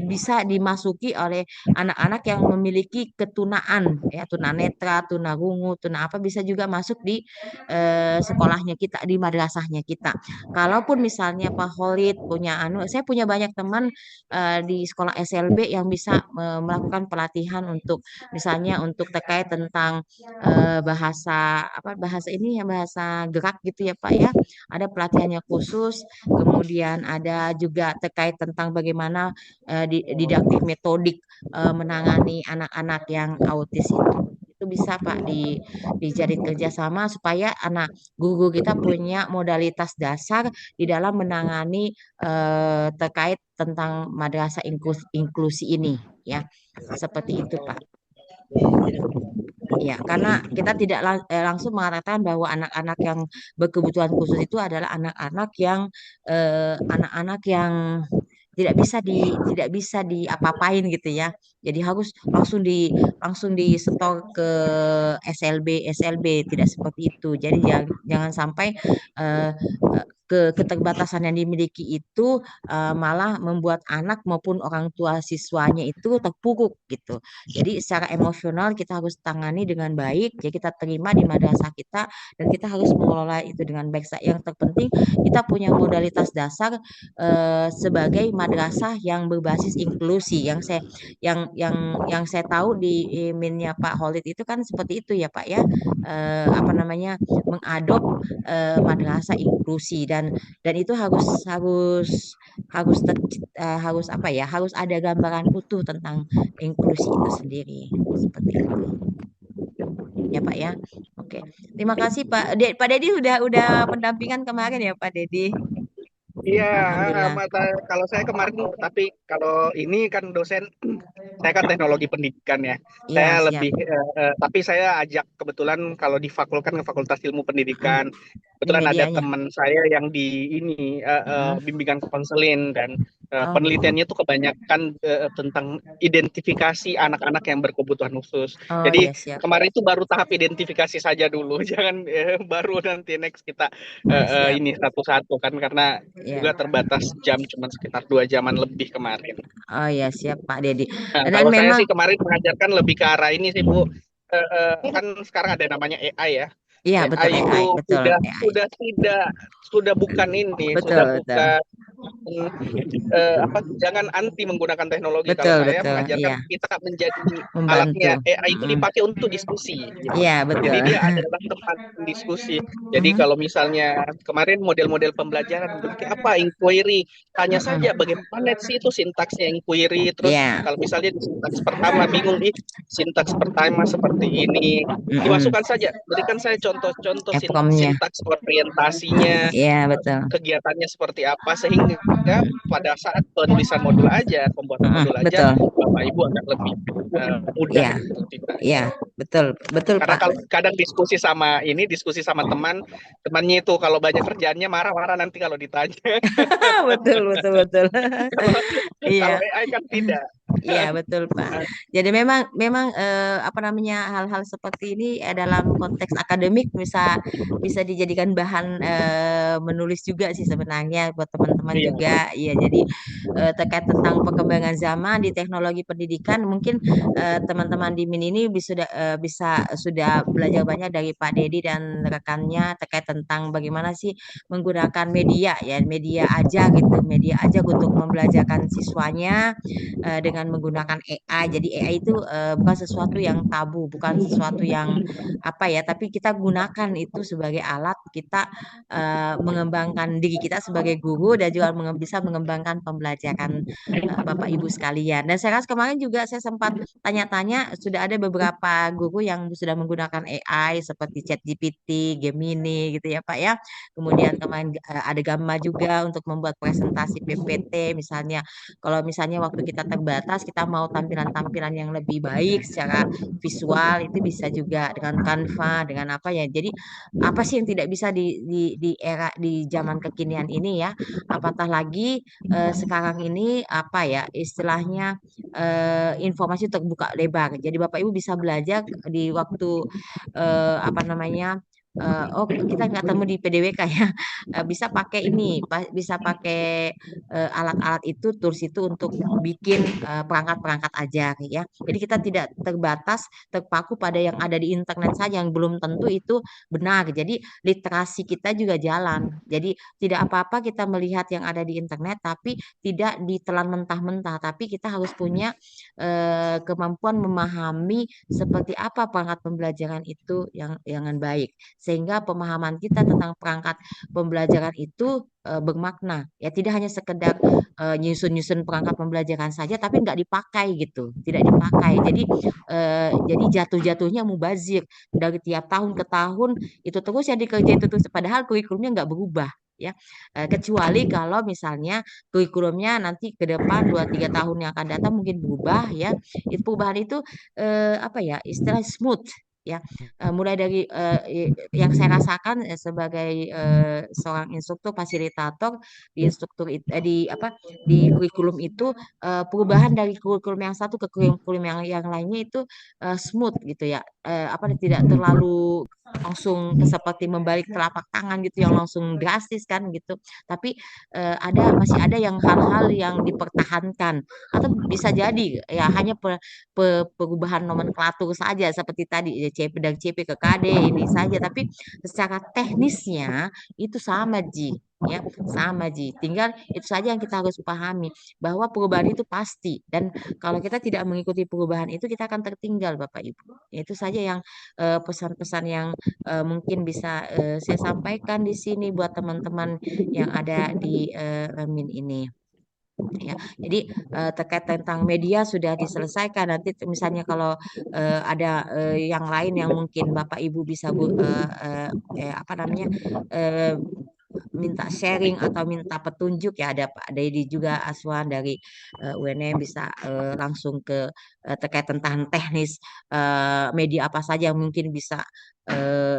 bisa dimasuki oleh anak-anak yang memiliki ketunaan ya, tunanetra, tunarungu, tuna apa bisa juga masuk di sekolahnya kita, di madrasahnya kita. Kalaupun misalnya Pak Holid punya saya punya banyak teman di sekolah SLB yang bisa melakukan pelatihan untuk misalnya untuk terkait tentang bahasa ini ya, bahasa gerak gitu ya Pak ya. Ada pelatihannya khusus, kemudian ada juga terkait tentang bagaimana didaktik metodik menangani anak-anak yang autis itu bisa Pak dijadiin kerjasama supaya anak guru kita punya modalitas dasar di dalam menangani terkait tentang madrasah inklusi ini ya, seperti itu Pak. Ya, karena kita tidak langsung mengatakan bahwa anak-anak yang berkebutuhan khusus itu adalah anak-anak yang tidak bisa diapa-apain gitu ya. Jadi harus langsung di setor ke SLB tidak seperti itu. Jadi jangan sampai eh, keterbatasan yang dimiliki itu malah membuat anak maupun orang tua siswanya itu terpuruk gitu. Jadi secara emosional kita harus tangani dengan baik, ya kita terima di madrasah kita dan kita harus mengelola itu dengan baik. Yang terpenting kita punya modalitas dasar sebagai madrasah yang berbasis inklusi. Yang saya tahu di minnya Pak Holid itu kan seperti itu ya Pak ya, apa namanya mengadop madrasah inklusi dan itu harus apa ya, harus ada gambaran utuh tentang inklusi itu sendiri, seperti itu ya Pak ya. Oke, terima kasih Pak. Pak Dedi udah pendampingan kemarin ya Pak Dedi. Iya, Alhamdulillah. kalau saya kemarin, tapi kalau ini kan dosen, saya kan teknologi pendidikan ya. Iya Saya siap. lebih, tapi saya ajak kebetulan kalau di Fakultas Ilmu Pendidikan, kebetulan ada Medianya. teman saya yang di ini bimbingan konseling dan Oh, penelitiannya tuh kebanyakan tentang identifikasi anak-anak yang berkebutuhan khusus. oh Jadi ya siap. kemarin itu baru tahap identifikasi saja dulu, jangan baru nanti next kita Siap. ini satu-satu kan karena Ya. juga terbatas jam cuma sekitar 2 jaman lebih kemarin. Oh ya siap Pak Dedi. Nah, Dan kalau saya memang sih kemarin mengajarkan lebih ke arah ini sih Bu. Kan sekarang ada namanya AI ya. iya betul AI itu AI, betul AI. sudah bukan ini, sudah Betul, betul. bukan jangan anti menggunakan teknologi. Kalau Betul, saya betul. mengajarkan Iya, kita menjadi membantu. alatnya. AI itu dipakai untuk diskusi, gitu. Iya, Jadi betul. dia adalah teman diskusi. Jadi Mhm, kalau misalnya kemarin model-model pembelajaran pakai apa inquiry, tanya saja mhm. bagaimana sih itu sintaksnya inquiry. Terus Iya, kalau misalnya di sintaks pertama bingung, sintaks pertama seperti ini, mhm. dimasukkan saja. Berikan saya contoh-contoh Epромnya. sintaks orientasinya, Iya, betul. kegiatannya seperti apa, sehingga pada saat penulisan modul aja, pembuatan Mhm, modul aja, betul. Bapak Ibu akan lebih mudah Iya, gitu iya, ceritanya. betul, betul, Karena Pak. kalau kadang diskusi sama temannya itu kalau banyak kerjaannya marah-marah nanti kalau ditanya. Betul, betul, betul. Kalau kalau Iya. AI kan tidak. Iya, betul, Pak. Jadi memang memang apa namanya hal-hal seperti ini dalam konteks akademik bisa bisa dijadikan bahan menulis juga sih sebenarnya buat teman-teman Iya, juga. Iya, jadi terkait tentang perkembangan zaman di teknologi pendidikan mungkin teman-teman di MIN ini bisa sudah belajar banyak dari Pak Dedi dan rekannya terkait tentang bagaimana sih menggunakan media ya, media aja gitu, media aja untuk membelajarkan siswanya dengan menggunakan AI. Jadi AI itu bukan sesuatu yang tabu, bukan sesuatu yang apa ya, tapi kita gunakan itu sebagai alat kita mengembangkan diri kita sebagai guru dan juga bisa mengembangkan pembelajaran Bapak Ibu sekalian. Dan saya rasa kemarin juga saya sempat tanya-tanya, sudah ada beberapa guru yang sudah menggunakan AI seperti ChatGPT, Gemini gitu ya Pak ya. Kemudian kemarin ada Gamma juga untuk membuat presentasi PPT misalnya. Kalau misalnya waktu kita terbatas, kita mau tampilan-tampilan yang lebih baik secara visual itu bisa juga dengan Canva, dengan apa ya. Jadi apa sih yang tidak bisa di era di zaman kekinian ini ya? Apatah lagi sekarang ini apa ya istilahnya informasi terbuka lebar. Jadi Bapak Ibu bisa belajar di waktu apa namanya oh kita nggak temu di PDWK ya. Bisa pakai ini bisa pakai alat-alat itu tools itu untuk bikin perangkat-perangkat aja ya. Jadi kita tidak terbatas terpaku pada yang ada di internet saja yang belum tentu itu benar. Jadi literasi kita juga jalan. Jadi tidak apa-apa kita melihat yang ada di internet tapi tidak ditelan mentah-mentah, tapi kita harus punya kemampuan memahami seperti apa perangkat pembelajaran itu yang baik sehingga pemahaman kita tentang perangkat pembelajaran itu bermakna ya tidak hanya sekedar nyusun-nyusun perangkat pembelajaran saja tapi nggak dipakai gitu tidak dipakai jadi jatuh-jatuhnya mubazir dari tiap tahun ke tahun itu terus yang dikerjain itu terus padahal kurikulumnya nggak berubah ya. Kecuali kalau misalnya kurikulumnya nanti ke depan 2-3 tahun yang akan datang mungkin berubah ya itu perubahan itu apa ya istilah smooth ya. Mulai dari yang saya rasakan sebagai seorang instruktur fasilitator di di apa di kurikulum itu perubahan dari kurikulum yang satu ke kurikulum yang lainnya itu smooth gitu ya. Apa tidak terlalu langsung seperti membalik telapak tangan gitu yang langsung drastis kan gitu tapi masih ada yang hal-hal yang dipertahankan atau bisa jadi ya hanya perubahan nomenklatur saja seperti tadi ya, CP dari CP ke KD ini saja tapi secara teknisnya itu sama Ji ya sama Ji tinggal itu saja yang kita harus pahami bahwa perubahan itu pasti dan kalau kita tidak mengikuti perubahan itu kita akan tertinggal Bapak Ibu. Ya, itu saja yang pesan-pesan yang mungkin bisa saya sampaikan di sini buat teman-teman yang ada di Min ini. Ya, jadi terkait tentang media sudah diselesaikan. Nanti misalnya kalau ada yang lain yang mungkin Bapak Ibu bisa apa namanya eh, minta sharing atau minta petunjuk ya ada Pak Dedi juga Aswan dari UNM bisa langsung ke terkait tentang teknis media apa saja yang mungkin bisa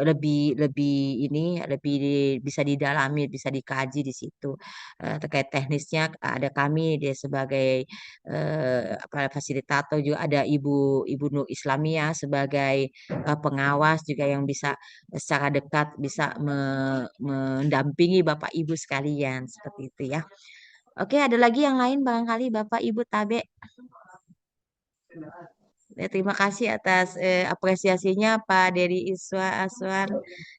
lebih lebih ini lebih bisa didalami bisa dikaji di situ terkait teknisnya ada kami dia sebagai apa fasilitator juga ada Ibu Nur Islamia sebagai pengawas juga yang bisa secara dekat bisa mendampingi Bapak Ibu sekalian seperti itu ya. Oke, ada lagi yang lain barangkali Bapak Ibu Tabe. Ya, terima kasih atas apresiasinya Pak Dery Aswan.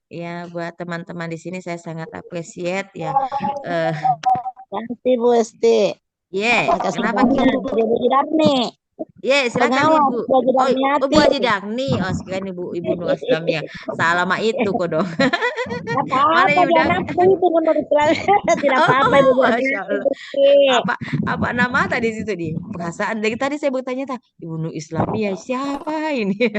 Ya, buat teman-teman di sini saya sangat appreciate ya. Kasih Bu Esti. Makasih Kenapa Ki? banyak. Ibu Jidarni. Silakan Pengawas Ibu. Bu Oh, Jidarniati. Bu Haji Dagni. Oh, sekian Ibu Nur Islamiyah. Salah mah itu kok dong. Mana Apa-apa Ibu jangan Dagni? apa itu menurut Islam. Tidak apa-apa Ibu Oh, Masya Jidarniati. Allah. Apa nama tadi situ di perasaan dari tadi saya bertanya Ibu Nur Islamiyah siapa ini? Ibu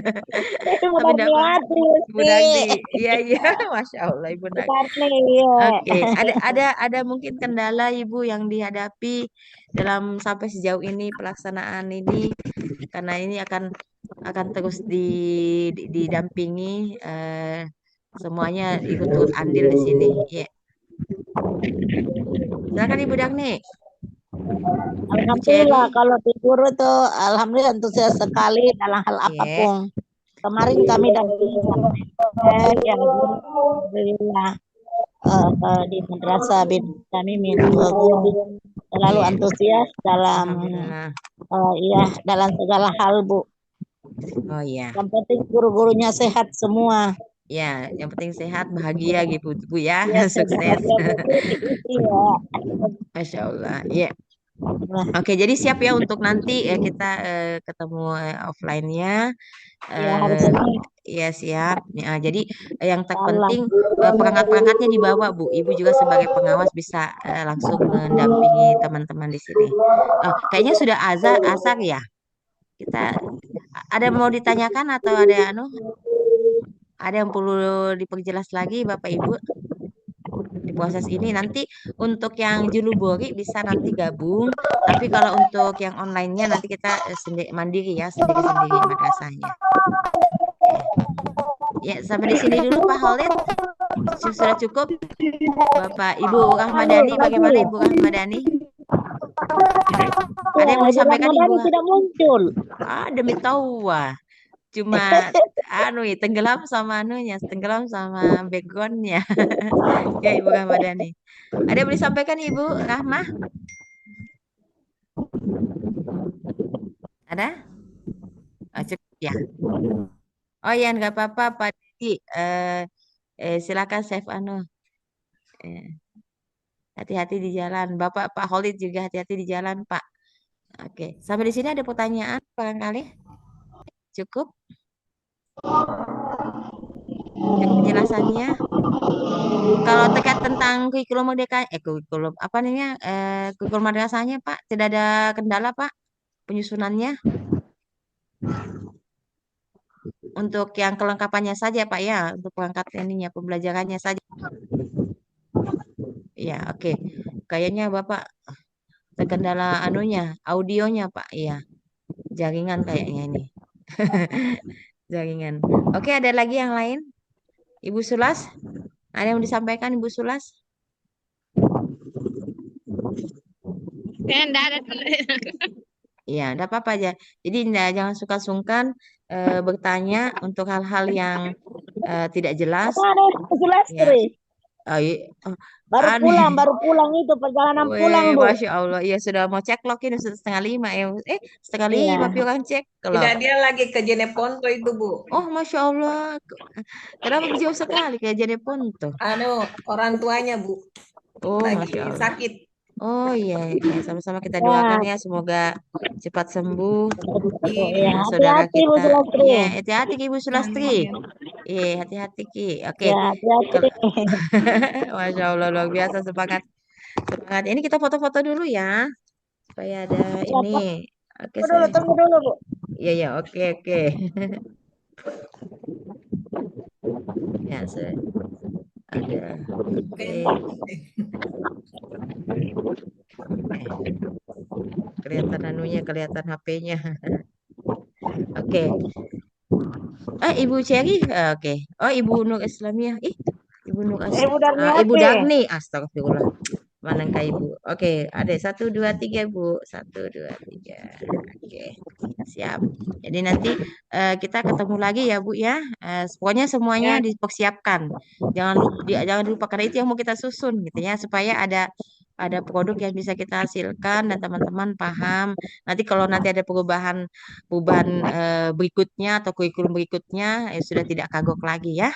Tapi enggak apa. Darniati Ibu Esti. Dagni. Iya, Masya Allah Ibu Dagni. Jidarni, iya. Oke, ada mungkin kendala Ibu yang dihadapi dalam sampai sejauh ini pelaksanaan ini karena ini akan terus didampingi semuanya ikut turut andil di sini. Ya, silakan Ibu Dagni. Alhamdulillah kalau di guru tuh alhamdulillah antusias sekali dalam hal Iya. apapun. Kemarin kami dampingi ya alhamdulillah di madrasah bin kami guru selalu antusias dalam Alhamdulillah. ya dalam segala hal Bu. Oh iya. Yang penting guru-gurunya sehat semua. Ya, yang penting sehat, bahagia gitu Bu ya, Ya, sukses. Iya. Masya Allah. Ya. Oke, jadi siap ya untuk nanti kita ketemu offline-nya. Ya, harus siap. Ya siap. Ya, jadi yang terpenting perangkat-perangkatnya dibawa Bu. Ibu juga sebagai pengawas bisa langsung mendampingi teman-teman di sini. Kayaknya sudah asar ya. Kita ada mau ditanyakan atau ada yang perlu diperjelas lagi Bapak Ibu di proses ini. Nanti untuk yang Julubori bisa nanti gabung, tapi kalau untuk yang online-nya nanti kita mandiri ya, sendiri-sendiri madrasahnya. Ya, sampai di sini dulu Pak Khalid. Sudah cukup. Bapak Ibu Rahmadani, bagaimana Ibu Rahmadani? Ada yang mau disampaikan Ibu? Tidak muncul. Demi tawa. Cuma tenggelam sama tenggelam sama backgroundnya. Ya Ibu Rahmadani. Ada yang mau disampaikan Ibu Rahmah? Ada? Cukup ya. Oh ya nggak apa-apa Pak Didi. Silakan save hati-hati di jalan. Bapak Pak Khalid juga hati-hati di jalan Pak. Oke, sampai di sini ada pertanyaan barangkali? Cukup? Cukup penjelasannya. Kalau terkait tentang kurikulum merdeka, kurikulum apa namanya? Kurikulum madrasahnya Pak, tidak ada kendala Pak penyusunannya? Untuk yang kelengkapannya saja Pak ya, untuk perangkat ininya pembelajarannya saja. Ya, oke. Kayaknya Bapak terkendala audionya Pak. Iya. Jaringan kayaknya ini. Jaringan. Oke, ada lagi yang lain? Ibu Sulas? Ada yang disampaikan Ibu Sulas? Enggak ada. Iya, enggak apa-apa aja. Jadi jangan suka sungkan bertanya untuk hal-hal yang tidak jelas. Ya. Baru pulang itu perjalanan pulang Bu. Masya Allah, iya sudah mau cek log ini sudah 4:30 ya. 4:30 pikiran cek kalau. Tidak, dia lagi ke Jeneponto itu Bu. Oh Masya Allah, kenapa jauh sekali ke Jeneponto? Orang tuanya Bu. Oh lagi Masya Allah. Sakit. Oh iya, sama-sama kita doakan ya semoga cepat sembuh. Saudara kita. Iya, hati-hati Ibu Sulastri. Iya, hati-hati Ki. Oke. Masya Allah luar biasa semangat. Ini kita foto-foto dulu ya. Supaya ada ini. Oke, Tunggu dulu Bu. Iya, oke. Ya, ada. Oke. Kelihatan HP-nya. Oke. Ibu Cherry, oke. Oh, Ibu Nur Islamiyah. Ibu Nur Islamiyah. Ibu Dagni. Astagfirullah. Manangka Ibu. Oke, ada 1, 2, 3 Bu. 1, 2, 3. Oke. Siap. Jadi nanti kita ketemu lagi ya Bu ya. Pokoknya semuanya dipersiapkan. Jangan lupa karena itu yang mau kita susun gitu ya supaya ada produk yang bisa kita hasilkan dan teman-teman paham. Nanti kalau nanti ada perubahan berikutnya atau kurikulum berikutnya sudah tidak kagok lagi ya.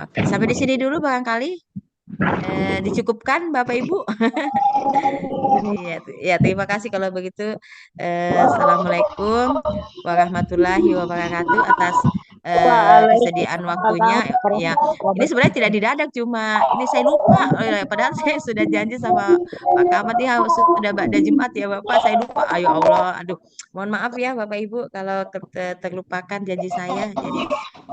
Oke. Sampai di sini dulu barangkali. dicukupkan Bapak Ibu. Iya, ya terima kasih kalau begitu. Assalamualaikum warahmatullahi wabarakatuh atas kesediaan waktunya. Waalaikumsalam Ya, ini warahmatullahi sebenarnya tidak didadak, cuma ini saya lupa. Padahal saya sudah janji sama Pak Kamat ya sudah Ba'da Jumat ya Bapak. Saya lupa. Ayo Allah, aduh, mohon maaf ya Bapak Ibu kalau terlupakan janji saya. Jadi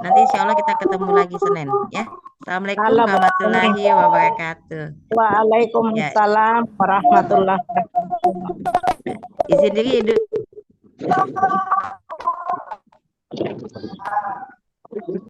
nanti insya Allah kita ketemu lagi Senin ya. Assalamualaikum warahmatullahi wabarakatuh. Ya, Waalaikumsalam warahmatullahi wabarakatuh. izin diri.